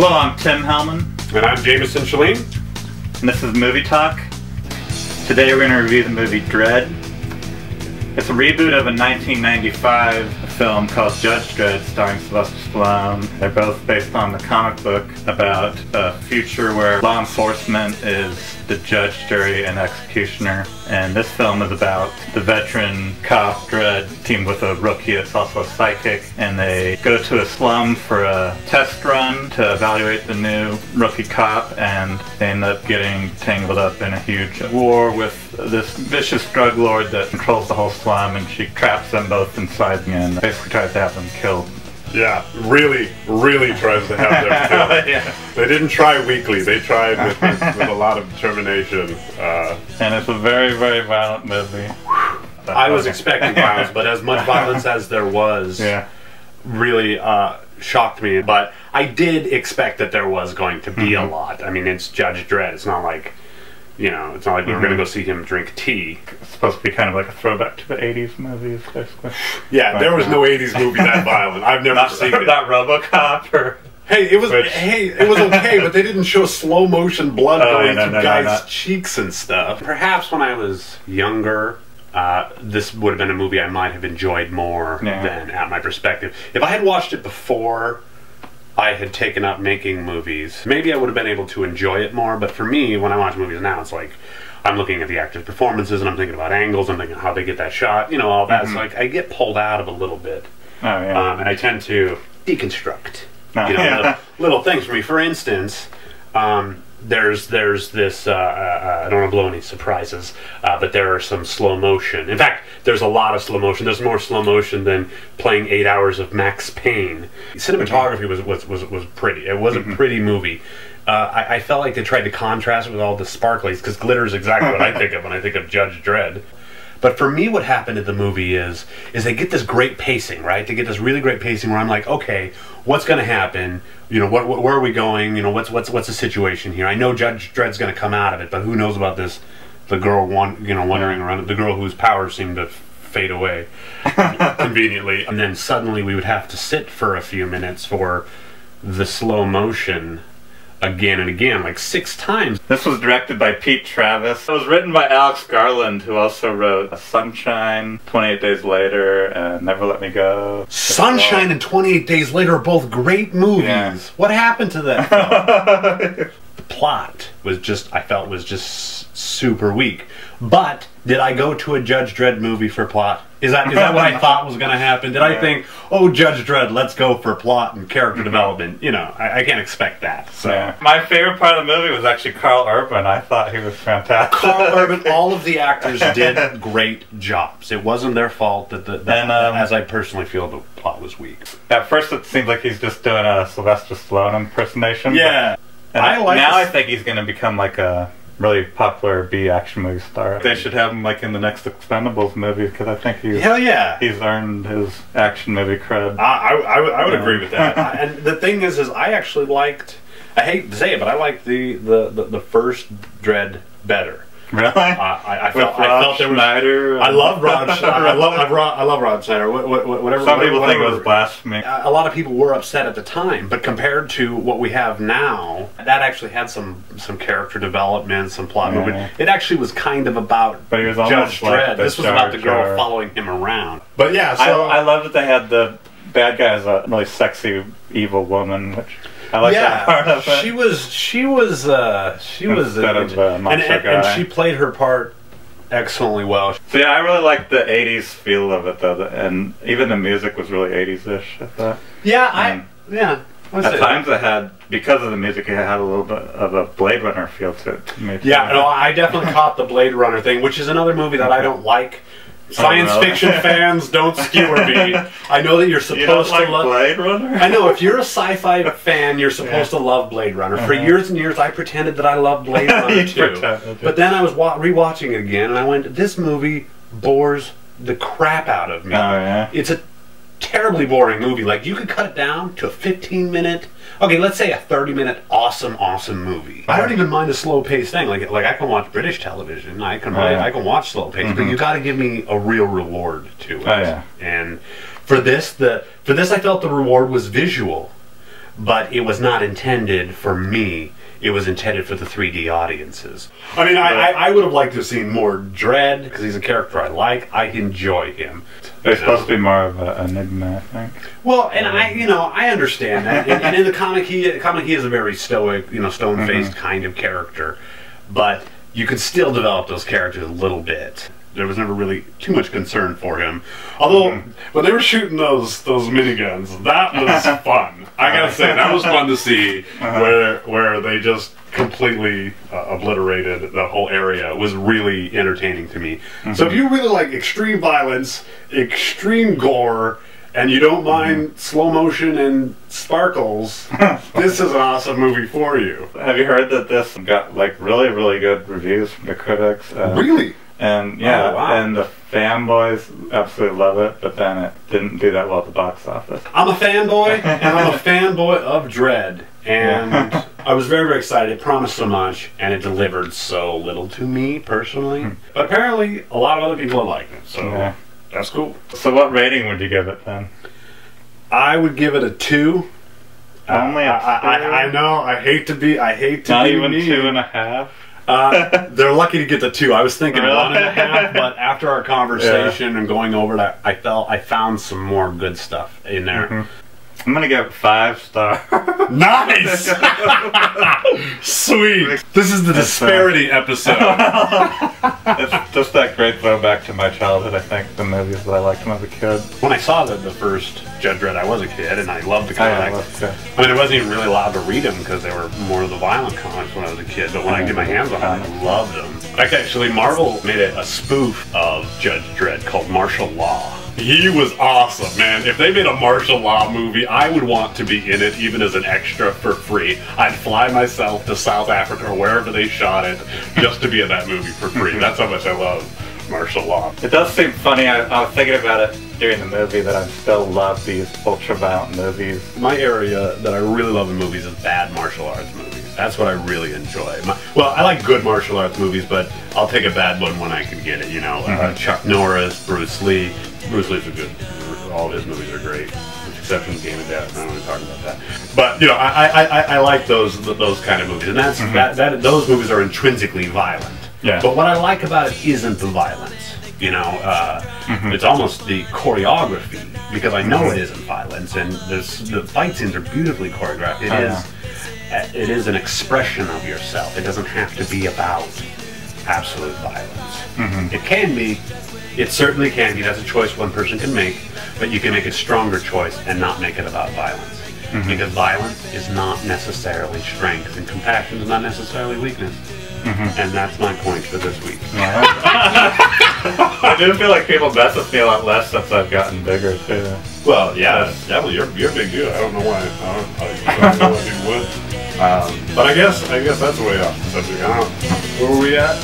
Hello, I'm Tim Hellman. And I'm Jamison Challeen. And this is Movie Talk. Today we're going to review the movie Dredd. It's a reboot of a 1995 film called Judge Dredd starring Sylvester Stallone. They're both based on the comic book about a future where law enforcement is the judge, jury, and executioner. And this film is about the veteran cop Dredd teamed with a rookie that's also a psychic, and they go to a slum for a test run to evaluate the new rookie cop, and they end up getting tangled up in a huge war with this vicious drug lord that controls the whole slum, and she traps them both inside and basically tries to have them killed. Yeah, really tries to have them killed. Yeah. They didn't try weakly, they tried with a lot of determination. And it's a very, very violent movie. I was expecting violence, but as much violence as there was, really shocked me. But I did expect that there was going to be a lot. I mean, it's Judge Dredd. It's not like, you know, it's not like we're going to go see him drink tea. It's supposed to be kind of like a throwback to the 80s movies, basically. Yeah, but there was no 80s movie that violent. I've never seen it. Not RoboCop or... Hey, it was okay, but they didn't show slow motion blood going through guys' cheeks and stuff. Perhaps when I was younger, this would have been a movie I might have enjoyed more than at my perspective. If I had watched it before I had taken up making movies, maybe I would have been able to enjoy it more. But for me, when I watch movies now, it's like I'm looking at the actors' performances and I'm thinking about angles, I'm thinking how they get that shot, you know, all that. So like I get pulled out of a little bit, and I tend to deconstruct, you know, little things for me. For instance, there's this, I don't want to blow any surprises, but there are some slow motion. In fact, there's a lot of slow motion. There's more slow motion than playing 8 hours of Max Payne. Cinematography was pretty. It was a pretty movie. I felt like they tried to contrast it with all the sparklies, because glitter is exactly what I think of when I think of Judge Dredd. But for me, what happened in the movie is they get this great pacing, right? They get this really great pacing where I'm like, okay, what's going to happen? You know, where are we going? You know, what's the situation here? I know Judge Dredd's going to come out of it, but who knows about this? The girl, wandering around, the girl whose powers seem to fade away conveniently, and then suddenly we would have to sit for a few minutes for the slow motion. Again and again, like 6 times. This was directed by Pete Travis. It was written by Alex Garland, who also wrote Sunshine, 28 Days Later, and Never Let Me Go. Sunshine and 28 Days Later are both great movies. Yeah. What happened to that film? The plot was just, I felt, was just super weak. But did I go to a Judge Dredd movie for plot? Is that what I thought was going to happen? Did I think, oh, Judge Dredd, let's go for plot and character development? You know, I can't expect that. So my favorite part of the movie was actually Karl Urban. I thought he was fantastic. Karl Urban, all of the actors did great jobs. It wasn't their fault that as I personally feel, the plot was weak. At first, it seemed like he's just doing a Sylvester Stallone impersonation. Yeah, I think he's going to become like a really popular B-action movie star. They should have him like in the next Expendables movie, because I think he's earned his action movie cred. I would agree with that. And the thing is I actually liked, I hate to say it, but I liked the first Dredd better. Really? I felt there was. I love Rod. I love Rod Schneider. Whatever. Some people think it was blasphemy. A lot of people were upset at the time, but compared to what we have now, that actually had some character development, some plot movement. It actually was kind of about Judge Dredd. This was about the girl following him around. But yeah, so I love that they had the bad guy as a really sexy evil woman, which. I like that part of it. She was and she played her part excellently well. So yeah, I really liked the 80s feel of it though, and even the music was really 80s-ish, I thought. Yeah, at times it had, because of the music, it had a little bit of a Blade Runner feel to it. Yeah, no, I definitely caught the Blade Runner thing, which is another movie that I don't like. Science fiction fans, don't skewer me. I know that you're supposed to love Blade Runner. I know, if you're a sci-fi fan, you're supposed to love Blade Runner. For years and years, I pretended that I loved Blade Runner too. But then I was rewatching it again, and I went, "This movie bores the crap out of me." It's a terribly boring movie. Like, you could cut it down to a 15-minute, okay, let's say a 30-minute awesome movie. I don't even mind a slow-paced thing. Like I can watch British television. I can watch slow-paced, but you got to give me a real reward to it. And for this, I felt the reward was visual. but it was not intended for me. It was intended for the 3D audiences. I mean, I would have liked to have seen more Dredd, because he's a character I like. I enjoy him. They're supposed to be more of an enigma, I think. Well, and I understand that. And in the comic, he is a very stoic, stone-faced kind of character. But you could still develop those characters a little bit. There was never really too much concern for him. Although, when they were shooting those miniguns, that was fun. I gotta say, that was fun to see, where they just completely obliterated the whole area. It was really entertaining to me. So if you really like extreme violence, extreme gore, and you don't mind slow motion and sparkles, this is an awesome movie for you. Have you heard that this got like really, really good reviews from the critics? Really? And yeah, and the fanboys absolutely love it, but then it didn't do that well at the box office. I'm a fanboy, and I'm a fanboy of Dredd, and I was very, very excited. It promised so much, and it delivered so little to me, personally. But apparently, a lot of other people have liked it, so that's cool. So what rating would you give it then? I would give it a 2. Only a 2? I know, I hate to be Not even mean. 2.5? They're lucky to get the 2. I was thinking 1.5, but after our conversation and going over that, I found some more good stuff in there. I'm gonna give it 5 stars. Nice! Sweet! This is the disparity episode. It's just that great throwback to my childhood, I think, the movies that I liked when I was a kid. When I saw the first Judge Dredd, I was a kid, and I loved the comics. I mean, I wasn't even really allowed to read them because they were more of the violent comics when I was a kid, but when I get my hands on them, I loved them. In fact, actually, Marvel made a spoof of Judge Dredd called Martial Law. He was awesome, man. If they made a martial law movie, I would want to be in it, even as an extra for free. I'd fly myself to South Africa or wherever they shot it just to be in that movie for free. That's how much I love martial law. It does seem funny. I was thinking about it during the movie that I still love these ultra-violent movies. My area that I really love in movies is bad martial arts movies. That's what I really enjoy. Well, I like good martial arts movies, but I'll take a bad one when I can get it, Chuck Norris, Bruce Lee. Bruce Lee's a good, all of his movies are great, with the exception of Game of Death. I don't want to talk about that. But, I like those kind of movies, and that's those movies are intrinsically violent. Yeah. But what I like about it isn't the violence. It's almost the choreography, because I know it isn't violence, and the fight scenes are beautifully choreographed. It is an expression of yourself. It doesn't have to be about absolute violence. It can be. It certainly can be. That's a choice one person can make, but you can make a stronger choice and not make it about violence. Because violence is not necessarily strength, and compassion is not necessarily weakness. And that's my point for this week. I do feel like people mess with me a lot less since I've gotten bigger too. Well, yeah, definitely. You're big dude. I don't know why. I don't know why people would. But I guess that's the way off the subject. Where were we at?